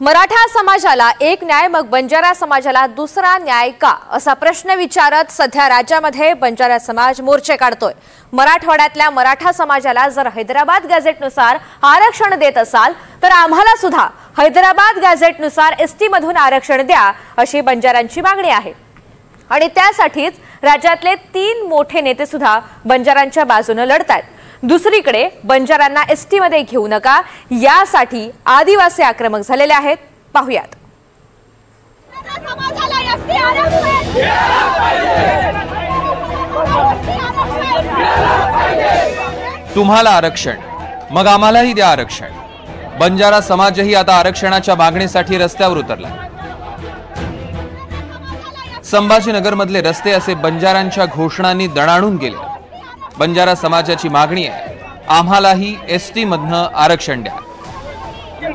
मराठा समाजाला एक न्याय मग बंजारा समाजाला दुसरा न्याय का असा प्रश्न विचारत सध्या राज्यामध्ये बंजारा समाज मोर्चे काढतोय। मराठवाड्यातल्या मराठा समाजाला जर हैदराबाद गॅझेटनुसार आरक्षण देत असाल तर आम्हाला सुद्धा हैदराबाद गॅझेटनुसार एसटी मधून आरक्षण द्या अशी बंजारांची मागणी आहे। आणि त्यासाठीच राज्यातले 3 मोठे नेते सुद्धा बंजारांच्या बाजूने लढतायत। दुसरीकडे बंजारांना एसटी मध्ये घेऊ नका यासाठी आदिवासी आक्रमक झालेले आहेत। पाहूयात। तुम्हाला आरक्षण मग आम्हालाही द्या आरक्षण। बंजारा समाजही आता आरक्षणाच्या मागणीसाठी रस्त्यावर उतरला। संभाजीनगर मधले रस्ते असे बंजारांच्या घोषणांनी दणाणून गेले। बंजारा समाजाची मागणी आहे आम्हालाही एसटी मधनं आरक्षण द्या।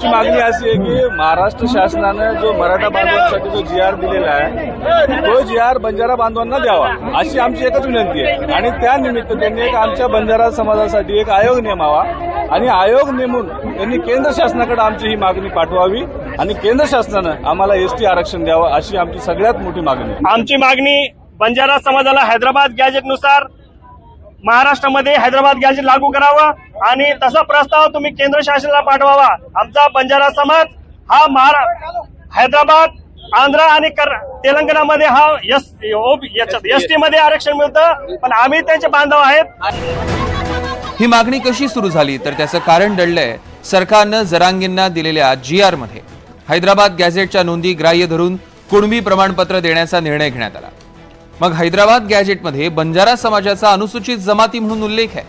मागणी अशी आहे की महाराष्ट्र शासनाने जो मराठा बांधवांसाठी जो जीआर दिलेला आहे तो जीआर बंजारा बांधवांना द्यावा अशी आमची एकच विनंती आहे। आणि त्यानिमित्त त्यांनी एक आमच्या बंजारा समाजासाठी एक आयोग नेमावा आणि आयोग नेमून त्यांनी केंद्र शासनाकडे आमची ही मागणी पाठवावी आणि केंद्र शासनाने आम्हाला एसटी आरक्षण द्यावं अशी आमची सगळ्यात मोठी मागणी आहे। आमची मागणी बंजारा समाजाला हैदराबाद गॅझेटनुसार महाराष्ट्रामध्ये हैदराबाद गॅझेट लागू करावा आणि तसा प्रस्ताव तुम्ही केंद्र शासनाला पाठवावा। आमचा बंजारा समाज हा हैदराबाद, आंध्र आणि तेलंगणामध्ये हा एसटी मध्ये आरक्षण मिळतं, पण आम्ही त्यांचे बांधव आहेत। ही मागणी कशी सुरू झाली तर त्याचं कारण दडलंय सरकारनं जरांगींना दिलेल्या जीआर मध्ये। हैदराबाद गॅझेटच्या नोंदी ग्राह्य धरून कुणबी प्रमाणपत्र देण्याचा निर्णय घेण्यात आला। मग हैदराबाद गॅझेटमध्ये बंजारा समाजाचा अनुसूचित जमाती म्हणून उल्लेख आहे,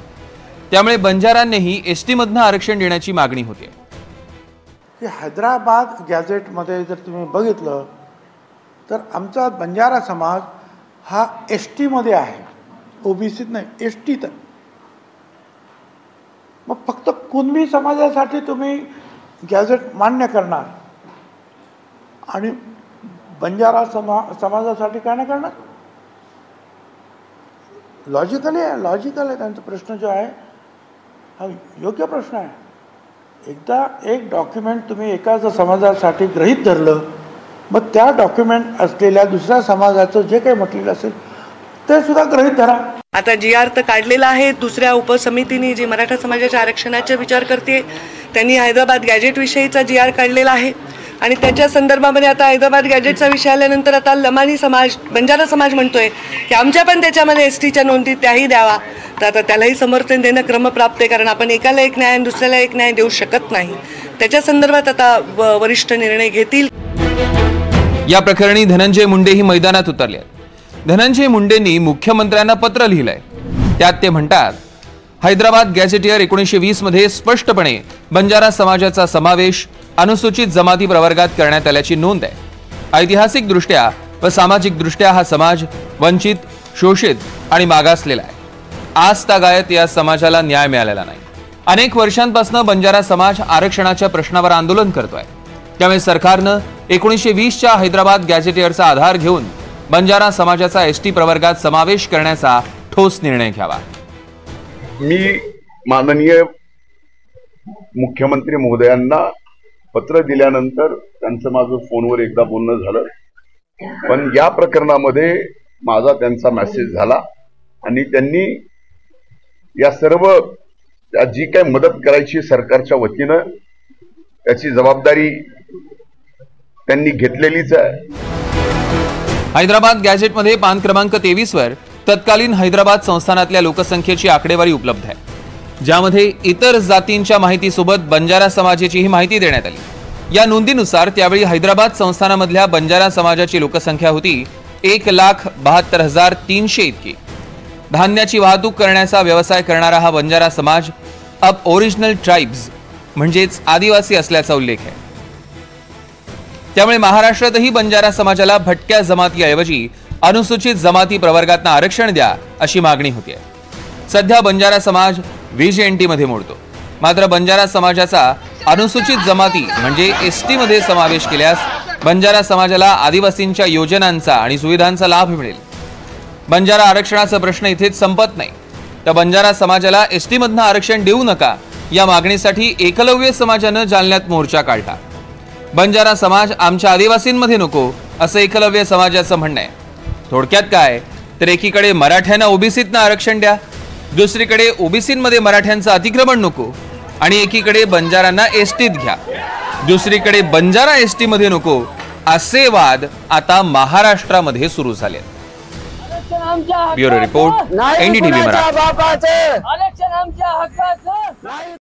त्यामुळे बंजारांनीही एसटी मधनं आरक्षण देण्याची मागणी होती। हैदराबाद गॅझेटमध्ये जर तुम्ही बघितलं तर आमचा बंजारा समाज हा एसटी मध्ये आहे, ओबीसीत नाही, एसटीत आहे। मग फक्त कुणबी समाजासाठी तुम्ही गॅझेट मान्य करणार आणि बंजारा समाजासाठी काय नाही करणार? लॉजिकल आहे त्यांचा प्रश्न जो आहे हा योग्य प्रश्न आहे। एकदा एक डॉक्युमेंट तुम्ही एकाच समाजासाठी गृहीत धरलं मग त्या डॉक्युमेंट असलेल्या दुसऱ्या समाजाचं जे काही मटेरियल असेल ते सुद्धा गृहीत धरा। आता जीआर तर काढलेला आहे, दुसऱ्या उपसमितीने जी मराठा समाजाच्या आरक्षणाचा विचार करते त्यांनी हैदराबाद गॅझेट विषयीचा जीआर काढलेला आहे आणि त्याच्या संदर्भामध्ये आता हैदराबाद गॅझेटचा विषय आल्यानंतर आता लमानी समाज, बंजारा समाज म्हणतोय की आमच्या पण त्याच्यामध्ये एसटीच्या नोंदी त्याही द्यावा। तर आता त्यालाही समर्थन देणं क्रमप्राप्त आहे, कारण आपण एकाला एक न्याय आणि दुसऱ्याला एक न्याय देऊ शकत नाही। त्याच्या संदर्भात आता वरिष्ठ निर्णय घेतील। या प्रकरणी धनंजय मुंडेही मैदानात उतरले आहेत। धनंजय मुंडेंनी मुख्यमंत्र्यांना पत्र लिहिलंय, त्यात ते म्हणतात हैदराबाद गॅझेटियर 1920 मध्ये स्पष्टपणे बंजारा समाजाचा समावेश अनुसूचित जमाती प्रवर्गात करण्यात आल्याची नोंद आहे। ऐतिहासिक दृष्ट्या व सामाजिक दृष्ट्या हा समाज वंचित, शोषित आणि मागासलेला आहे। आजतागायत या समाजाला न्याय मिळालेला नाही। अनेक वर्षांपासून बंजारा समाज आरक्षणाच्या प्रश्नावर आंदोलन करतोय, त्यामुळे सरकारनं 1920च्या हैदराबाद गॅझेटियरचा आधार घेऊन बंजारा समाजाचा एसटी प्रवर्गात समावेश करण्याचा ठोस निर्णय घ्यावा। मी माननीय मुख्यमंत्री महोदयांना पत्र दिल्यानंतर त्यांचं माझं फोनवर एकदा बोलणं झालं, पण या प्रकरणामध्ये माझा त्यांचा मेसेज झाला आणि त्यांनी या सर्व जी काही मदत करायची सरकारच्या वतीनं त्याची जबाबदारी त्यांनी घेतलेलीच आहे। हैदराबाद गॅझेटमध्ये पान क्रमांक 23 वर तत्कालीन हैदराबाद संस्थानातल्या लोकसंख्येची आकडेवारी उपलब्ध आहे, ज्यामध्ये इतर जातींच्या माहितीसोबत बंजारा समाजाचीही माहिती देण्यात आली। या नोंदीनुसार त्यावेळी हैदराबाद संस्थानामधल्या बंजारा समाजाची लोकसंख्या होती 1,72,300 इतकी। धान्याची वाहतूक करण्याचा व्यवसाय करणारा हा बंजारा समाज अब ओरिजिनल ट्राइब्स म्हणजेच आदिवासी असल्याचा उल्लेख आहे। त्यामुळे महाराष्ट्रातही बंजारा समाजाला भटक्या जमातीऐवजी अनुसूचित जमाती प्रवर्गातनं आरक्षण द्या अशी मागणी होती। सध्या बंजारा समाज व्हीजेएनटी मध्ये मोडतो, मात्र बंजारा समाजाचा अनुसूचित जमाती म्हणजे एसटी मध्ये समावेश केल्यास बंजारा समाजाला आदिवासींच्या योजनांचा आणि सुविधांचा लाभ मिळेल। बंजारा आरक्षणाचा प्रश्न इथेच संपत नाही, तर बंजारा समाजाला एसटी मधनं आरक्षण देऊ नका या मागणीसाठी एकलव्य समाजानं जालन्यात मोर्चा काढला। बंजारा समाज आमच्या आदिवासींमध्ये नको असं एकलव्य समाजाचं म्हणणं आहे. थोडक्यात काय तर एकीकडे मराठ्यांना ओबीसीतनं आरक्षण द्या, दुसरीकडे ओबीसीमध्ये मराठ्यांचं अतिक्रमण नको आणि एकीकडे बंजारांना एसटीत घ्या, दुसरीकडे बंजारा एसटी मध्ये नको असे वाद आता महाराष्ट्रामध्ये सुरू झाले. Bureau report, NDTV Marathi.